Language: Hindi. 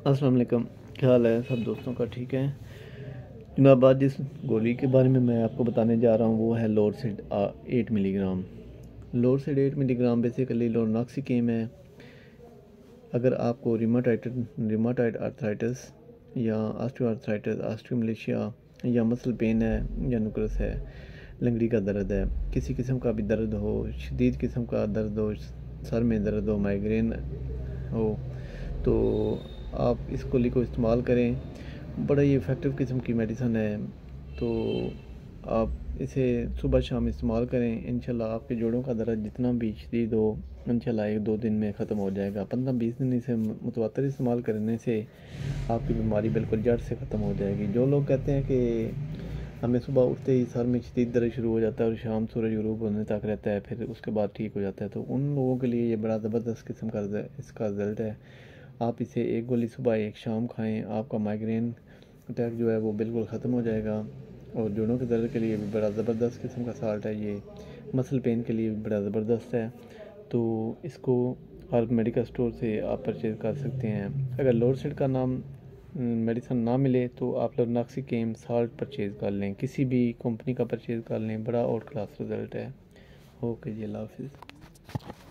अस्सलाम वालेकुम। क्या हाल है सब दोस्तों का? ठीक है जनाब। आज जिस गोली के बारे में मैं आपको बताने जा रहा हूँ वो है लोरसिड 8 मिलीग्राम। लोरसिड 8 मिलीग्राम बेसिकली लोरनॉक्सिकेम है। अगर आपको रिमाटाइड आर्थराइटिस या ऑस्टियोआर्थराइटिस, ऑस्टियोमलेशिया या मसल पेन है या नुक्रस है, लंगड़ी का दर्द है, किसी किस्म का भी दर्द हो, शदीद किस्म का दर्द हो, सर में दर्द हो, माइग्रेन हो, तो आप इस गोली को इस्तेमाल करें। बड़ा ही इफ़ेक्टिव किस्म की मेडिसन है। तो आप इसे सुबह शाम इस्तेमाल करें। इंशाल्लाह आपके जोड़ों का दर्द जितना भी शदीद हो इंशाल्लाह 1-2 दिन में ख़त्म हो जाएगा। 15-20 दिन इसे मुतवातर इस्तेमाल करने से आपकी बीमारी बिल्कुल जड़ से ख़त्म हो जाएगी। जो लोग कहते हैं कि हमें सुबह उठते ही सर में शदीद दर्द शुरू हो जाता है और शाम सूरज गुरूब होने तक रहता है, फिर उसके बाद ठीक हो जाता है, तो उन लोगों के लिए ये बड़ा ज़बरदस्त किस्म का इसका रिज़ल्ट है। आप इसे एक गोली सुबह एक शाम खाएं, आपका माइग्रेन अटैक जो है वो बिल्कुल ख़त्म हो जाएगा। और जोड़ों के दर्द के लिए भी बड़ा ज़बरदस्त किस्म का साल्ट है ये। मसल पेन के लिए भी बड़ा ज़बरदस्त है। तो इसको हर मेडिकल स्टोर से आप परचेज़ कर सकते हैं। अगर लोरसिड का नाम मेडिसन ना मिले तो आप लोरनॉक्सिकेम साल्ट परचेज़ कर लें, किसी भी कंपनी का परचेज़ कर लें, बड़ा आउट क्लास रिज़ल्ट है। ओके जी, अल्लाह हाफिज़।